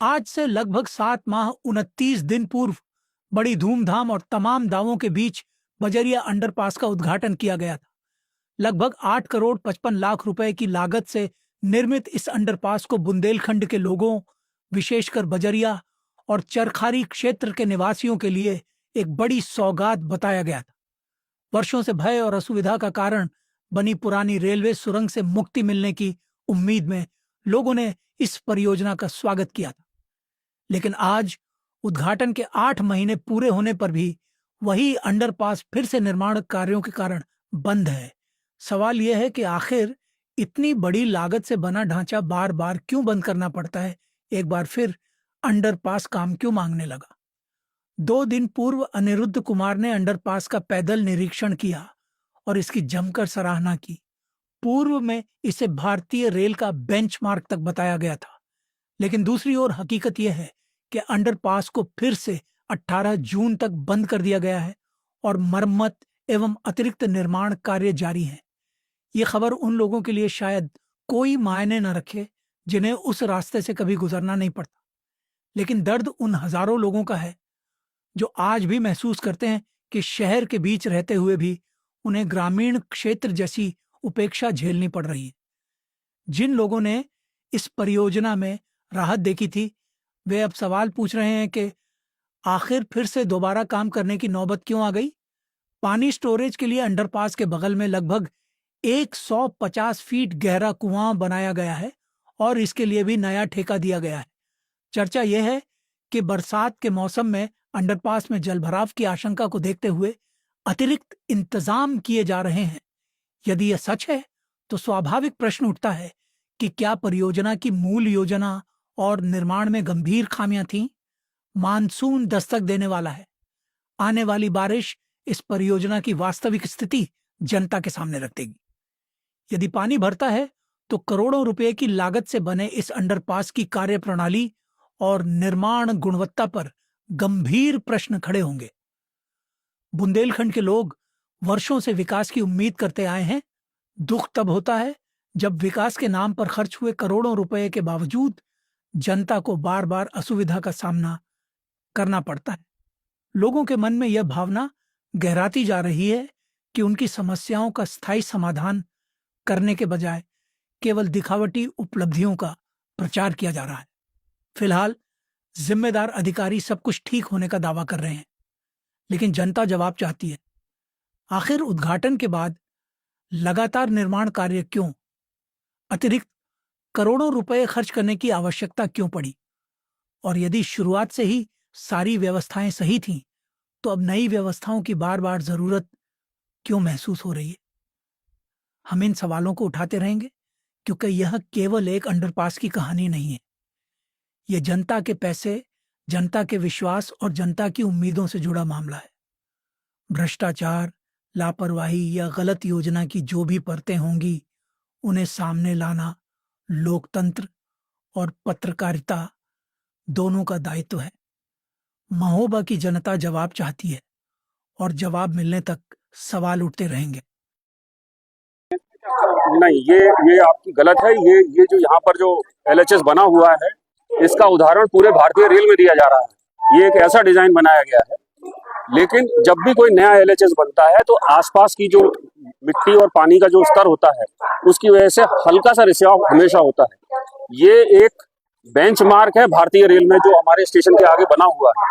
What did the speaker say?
आज से लगभग 7 माह 29 दिन पूर्व बड़ी धूमधाम और तमाम दावों के बीच बजरिया अंडरपास का उद्घाटन किया गया था। लगभग 8 करोड़ 55 लाख रुपए की लागत से निर्मित इस अंडरपास को बुंदेलखंड के लोगों, विशेषकर बजरिया और चरखारी क्षेत्र के निवासियों के लिए एक बड़ी सौगात बताया गया था। वर्षों से भय और असुविधा का कारण बनी पुरानी रेलवे सुरंग से मुक्ति मिलने की उम्मीद में लोगों ने इस परियोजना का स्वागत किया था। लेकिन आज उद्घाटन के 8 महीने पूरे होने पर भी वही अंडरपास फिर से निर्माण कार्यों के कारण बंद है। सवाल यह है कि आखिर इतनी बड़ी लागत से बना ढांचा बार बार क्यों बंद करना पड़ता है? एक बार फिर अंडरपास काम क्यों मांगने लगा? 2 दिन पूर्व अनिरुद्ध कुमार ने अंडरपास का पैदल निरीक्षण किया और इसकी जमकर सराहना की। पूर्व में इसे भारतीय रेल का बेंचमार्क तक बताया गया था। लेकिन दूसरी ओर हकीकत यह है कि अंडरपास को फिर से 18 जून तक बंद कर दिया गया है और मरम्मत एवं अतिरिक्त निर्माण कार्य जारी हैं। ये खबर उन लोगों के लिए शायद कोई मायने न रखे जिन्हें उस रास्ते से कभी गुजरना नहीं पड़ता, लेकिन दर्द उन हजारों लोगों का है जो आज भी महसूस करते हैं कि शहर के बीच रहते हुए भी उन्हें ग्रामीण क्षेत्र जैसी उपेक्षा झेलनी पड़ रही है। जिन लोगों ने इस परियोजना में राहत देखी थी, वे अब सवाल पूछ रहे हैं कि आखिर फिर से दोबारा काम करने की नौबत क्यों आ गई? पानी स्टोरेज के लिए अंडरपास के बगल में लगभग 150 फीट गहरा कुआं बनाया गया है और इसके लिए भी नया ठेका दिया गया है। चर्चा यह है कि बरसात के मौसम में अंडरपास में जलभराव की आशंका को देखते हुए अतिरिक्त इंतजाम किए जा रहे हैं। यदि यह सच है तो स्वाभाविक प्रश्न उठता है कि क्या परियोजना की मूल योजना और निर्माण में गंभीर खामियां थीं? मानसून दस्तक देने वाला है। आने वाली बारिश इस परियोजना की वास्तविक स्थिति जनता के सामने रख देगी। यदि पानी भरता है तो करोड़ों रुपए की लागत से बने इस अंडरपास की कार्यप्रणाली और निर्माण गुणवत्ता पर गंभीर प्रश्न खड़े होंगे। बुंदेलखंड के लोग वर्षों से विकास की उम्मीद करते आए हैं। दुख तब होता है जब विकास के नाम पर खर्च हुए करोड़ों रुपए के बावजूद जनता को बार बार असुविधा का सामना करना पड़ता है। लोगों के मन में यह भावना गहराती जा रही है कि उनकी समस्याओं का स्थायी समाधान करने के बजाय केवल दिखावटी उपलब्धियों का प्रचार किया जा रहा है। फिलहाल जिम्मेदार अधिकारी सब कुछ ठीक होने का दावा कर रहे हैं, लेकिन जनता जवाब चाहती है। आखिर उद्घाटन के बाद लगातार निर्माण कार्य क्यों? अतिरिक्त करोड़ों रुपए खर्च करने की आवश्यकता क्यों पड़ी? और यदि शुरुआत से ही सारी व्यवस्थाएं सही थीं, तो अब नई व्यवस्थाओं की बार बार जरूरत क्यों महसूस हो रही है? हम इन सवालों को उठाते रहेंगे क्योंकि यह केवल एक अंडरपास की कहानी नहीं है। यह जनता के पैसे, जनता के विश्वास और जनता की उम्मीदों से जुड़ा मामला है। भ्रष्टाचार, लापरवाही या गलत योजना की जो भी परतें होंगी, उन्हें सामने लाना लोकतंत्र और पत्रकारिता दोनों का दायित्व है। महोबा की जनता जवाब चाहती है और जवाब मिलने तक सवाल उठते रहेंगे। नहीं, ये आपकी गलत है। ये जो यहाँ पर जो एलएचएस बना हुआ है, इसका उदाहरण पूरे भारतीय रेल में दिया जा रहा है। ये एक ऐसा डिजाइन बनाया गया है, लेकिन जब भी कोई नया एलएचएस बनता है तो आसपास की जो मिट्टी और पानी का जो स्तर होता है, उसकी वजह से हल्का सा रिसाव हमेशा होता है। ये एक बेंचमार्क है भारतीय रेल में जो हमारे स्टेशन के आगे बना हुआ है।